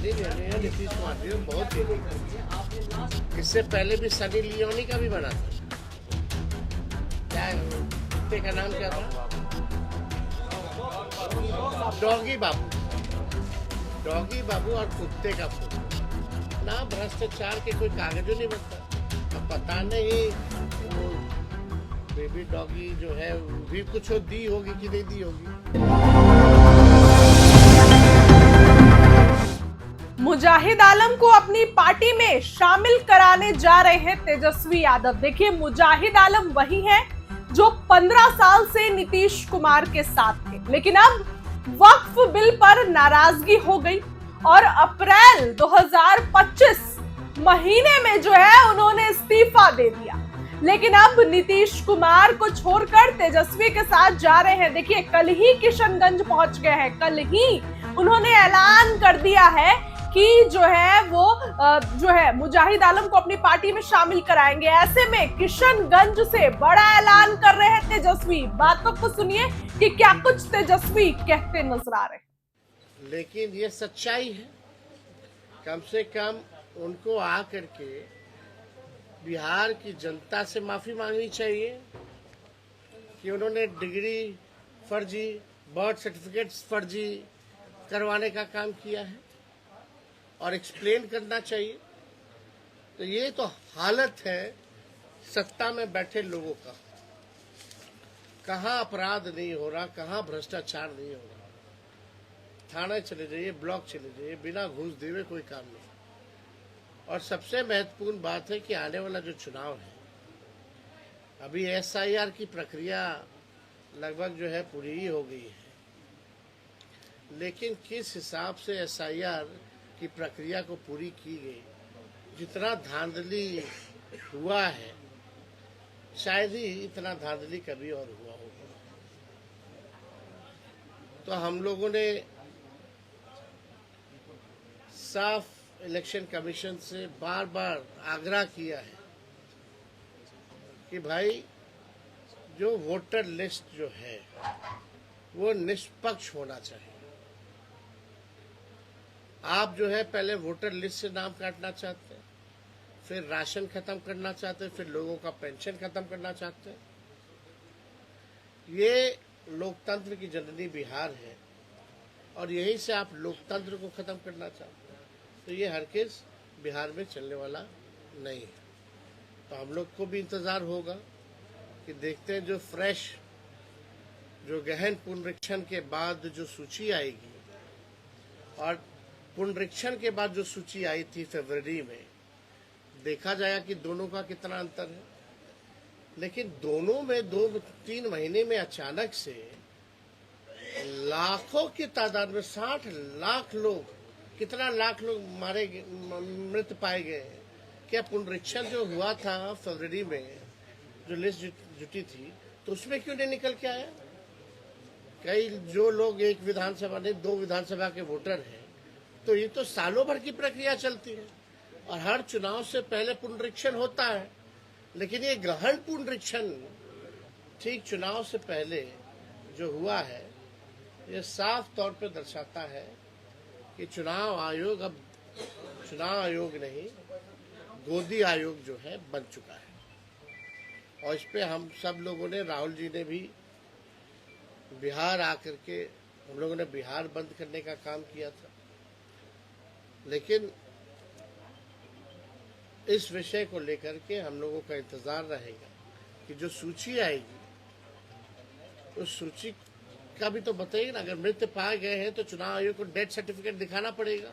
Sunny Leone है, नीतीश कुमार जी बहुत unique. इससे पहले भी सनी लियोनी का भी बना था। क्या कुत्ते का नाम क्या था? डॉगी बाबू। डॉगी बाबू और कुत्ते का फोटो ना, भ्रष्टाचार के कोई कागज नहीं बनता। अब पता नहीं वो बेबी डॉगी जो है भी कुछ दी होगी कि नहीं दी होगी। मुजाहिद आलम को अपनी पार्टी में शामिल कराने जा रहे हैं तेजस्वी यादव। देखिए, मुजाहिद आलम वही हैं जो 15 साल से नीतीश कुमार के साथ थे, लेकिन अब वक्फ बिल पर नाराजगी हो गई और अप्रैल 2025 महीने में जो है उन्होंने इस्तीफा दे दिया। लेकिन अब नीतीश कुमार को छोड़कर तेजस्वी के साथ जा रहे हैं। देखिए, कल ही किशनगंज पहुंच गए हैं। कल ही उन्होंने ऐलान कर दिया है कि जो है मुजाहिद आलम को अपनी पार्टी में शामिल कराएंगे। ऐसे में किशनगंज से बड़ा ऐलान कर रहे हैं तेजस्वी। बातों को सुनिए कि क्या कुछ तेजस्वी कहते नजर आ रहे हैं। लेकिन ये सच्चाई है। कम से कम उनको आकर के बिहार की जनता से माफी मांगनी चाहिए कि उन्होंने डिग्री फर्जी, बर्थ सर्टिफिकेट फर्जी करवाने का काम किया है और एक्सप्लेन करना चाहिए। तो ये तो हालत है सत्ता में बैठे लोगों का। कहाँ अपराध नहीं हो रहा, कहाँ भ्रष्टाचार नहीं हो रहा। थाने चले जाइए, ब्लॉक चले जाइए, बिना घूस दिए कोई काम नहीं। और सबसे महत्वपूर्ण बात है कि आने वाला जो चुनाव है, अभी SIR की प्रक्रिया लगभग जो है पूरी ही हो गई है, लेकिन किस हिसाब से SIR की प्रक्रिया को पूरी की गई, जितना धांधली हुआ है, शायद ही इतना धांधली कभी और हुआ होगा। तो हम लोगों ने साफ इलेक्शन कमीशन से बार बार आग्रह किया है कि भाई जो वोटर लिस्ट जो है वो निष्पक्ष होना चाहिए। आप जो है पहले वोटर लिस्ट से नाम काटना चाहते हैं, फिर राशन खत्म करना चाहते हैं, फिर लोगों का पेंशन खत्म करना चाहते हैं। ये लोकतंत्र की जननी बिहार है और यहीं से आप लोकतंत्र को खत्म करना चाहते हैं। तो ये हरगिज़ बिहार में चलने वाला नहीं है। तो हम लोग को भी इंतज़ार होगा कि देखते हैं जो फ्रेश, जो गहन पुनरीक्षण के बाद जो सूची आएगी और पुनरीक्षण के बाद जो सूची आई थी फरवरी में, देखा जाएगा कि दोनों का कितना अंतर है। लेकिन दोनों में 2-3 महीने में अचानक से लाखों की तादाद में 60 लाख लोग, कितना लाख लोग मृत पाए गए। क्या पुनरीक्षण जो हुआ था फरवरी में, जो लिस्ट जुटी थी, तो उसमें क्यों नहीं निकल के आया? कई जो लोग एक विधानसभा नहीं 2 विधानसभा के वोटर हैं, तो ये तो सालों भर की प्रक्रिया चलती है और हर चुनाव से पहले पुनरीक्षण होता है। लेकिन ये गहन पुनरीक्षण ठीक चुनाव से पहले जो हुआ है, ये साफ तौर पर दर्शाता है कि चुनाव आयोग अब चुनाव आयोग नहीं, गोदी आयोग जो है बन चुका है। और इस पे हम सब लोगों ने, राहुल जी ने भी बिहार आकर के, हम लोगों ने बिहार बंद करने का काम किया था। लेकिन इस विषय को लेकर के हम लोगों का इंतजार रहेगा कि जो सूची आएगी उस सूची का भी तो बताइए ना। अगर मृत पाए गए हैं तो चुनाव आयोग को डेथ सर्टिफिकेट दिखाना पड़ेगा,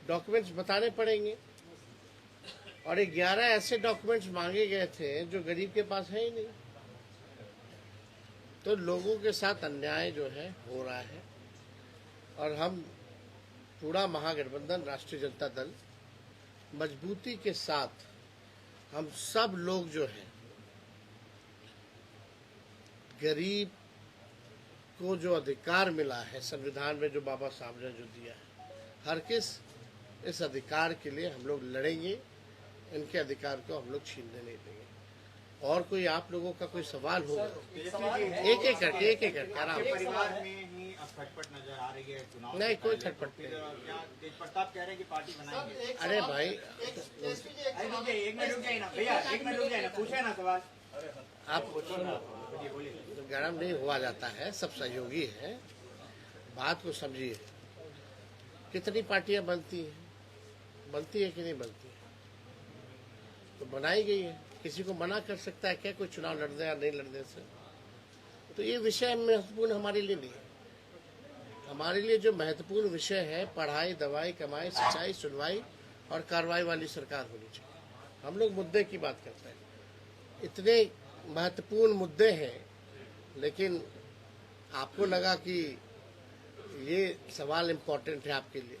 डॉक्यूमेंट्स बताने पड़ेंगे। और 11 ऐसे डॉक्यूमेंट्स मांगे गए थे जो गरीब के पास है ही नहीं। तो लोगों के साथ अन्याय जो है हो रहा है। और हम पूरा महागठबंधन राष्ट्रीय जनता दल मजबूती के साथ, हम सब लोग जो है गरीब को जो अधिकार मिला है संविधान में, जो बाबा साहब ने जो दिया है, हर किस इस अधिकार के लिए हम लोग लड़ेंगे। इनके अधिकार को हम लोग छीनने नहीं देंगे। और कोई आप लोगों का कोई सवाल होगा? एक एक करके आराम से। परिवार में ही अब खटपट नजर आ रही है चुनाव नहीं, से कोई पहले, खटपट तो फिर नहीं। क्या तेज प्रताप कह रहे हैं कि पार्टी बनाएंगे? अरे भाई, अरे रुक जाइए, 1 मिनट रुक जाइए ना भैया, 1 मिनट रुक जाइए ना, पूछे ना सवाल। आप बोलिए। गरम नहीं हुआ जाता है, सब सहयोगी है। बात को समझिए, कितनी पार्टियां बनती है कि नहीं बनती है? तो बनाई गई है, किसी को मना कर सकता है क्या कोई चुनाव लड़ने या नहीं लड़ने से? तो ये विषय महत्वपूर्ण हमारे लिए नहीं है। हमारे लिए जो महत्वपूर्ण विषय है, पढ़ाई, दवाई, कमाई, सिंचाई, सुनवाई और कार्रवाई वाली सरकार होनी चाहिए। हम लोग मुद्दे की बात करते हैं, इतने महत्वपूर्ण मुद्दे हैं, लेकिन आपको लगा कि ये सवाल इम्पोर्टेंट है आपके लिए,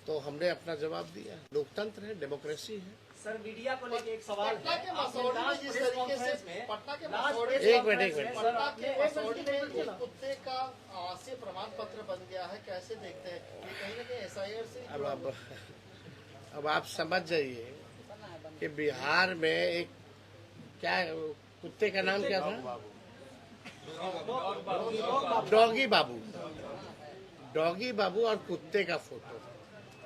तो हमने अपना जवाब दिया। लोकतंत्र है, डेमोक्रेसी है। सर मीडिया को लेके एक सवाल है। एक मिनट। कुत्ते का से प्रमाण पत्र बन गया है, कैसे देखते हैं? ये कहीं ना कहीं SIR से अब आप समझ जाइए कि बिहार में एक क्या कुत्ते का नाम क्या था? डॉगी बाबू और कुत्ते का फोटो।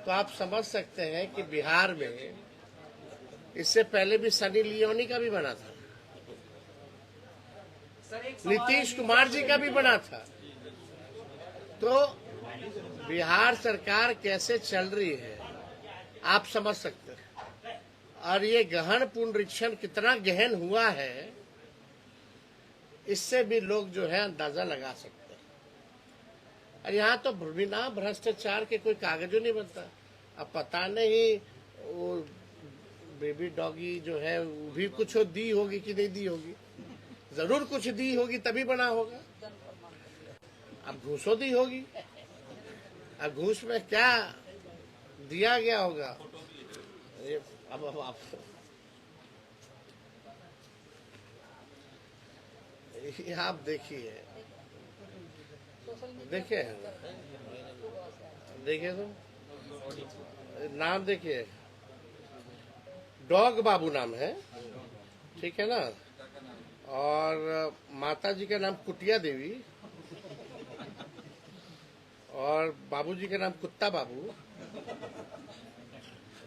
तो आप समझ सकते हैं कि बिहार में इससे पहले भी सनी लियोनी का भी बना था, नीतीश कुमार जी का भी बना था। तो बिहार सरकार कैसे चल रही है आप समझ सकते हैं। और ये गहन पुनरीक्षण कितना गहन हुआ है, इससे भी लोग जो है अंदाजा लगा सकते हैं। और यहाँ तो बिना भ्रष्टाचार के कोई कागजों नहीं बनता। अब पता नहीं वो बेबी डॉगी जो है वो भी कुछ दी होगी कि नहीं दी होगी, जरूर कुछ दी होगी तभी बना होगा। अब घूसों दी होगी, अब घूस में क्या दिया गया होगा? अब आप आप देखिए तो नाम देखिए, डॉग बाबू नाम है, ठीक है ना? और माता जी का नाम कुटिया देवी और बाबूजी का नाम कुत्ता बाबू।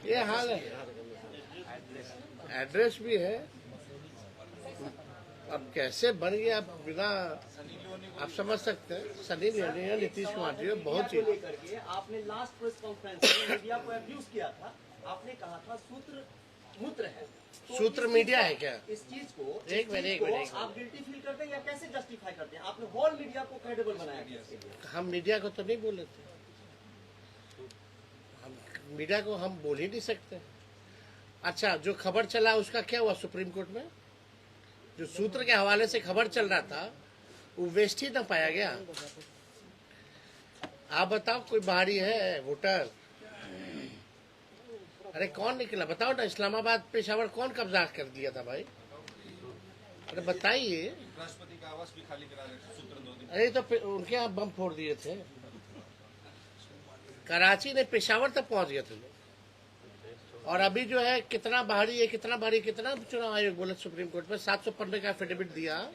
ये हाल है, एड्रेस भी है। अब कैसे बन गया बिना, आप समझ सकते हैं। सनी लियोनी है, नीतीश कुमार जी, बहुत ही लेकर के आपने लास्ट प्रेस कॉन्फ्रेंस में मीडिया को अब्यूज किया था। आपने कहा था सूत्र मूत्र है, तो सूत्र मीडिया है क्या? इस चीज को एक मिनट आप गिल्टी फील करते हैं या कैसे जस्टिफाई करते हैं? आपने होल मीडिया को क्रेडिबल बनाया गया। हम मीडिया को तो नहीं बोले थे, हम मीडिया को हम बोल ही नहीं सकते। अच्छा, जो खबर चला उसका क्या हुआ सुप्रीम कोर्ट में? जो सूत्र के हवाले से खबर चल रहा था वो वेस्ट ही ना पाया गया। आप बताओ, कोई बाहरी है वोटर? अरे कौन निकला बताओ ना। इस्लामाबाद पेशावर कौन कब्जा कर दिया था भाई? अरे बताइए। राष्ट्रपति का आवास भी खाली करा रहे सूत्र 2 दिन। अरे तो उनके यहाँ बम फोड़ दिए थे। कराची ने पेशावर तक पहुंच गए थे लोग। और अभी जो है कितना बाहरी है, कितना चुनाव आयोग बोले सुप्रीम कोर्ट में 715 का एफिडेविट दिया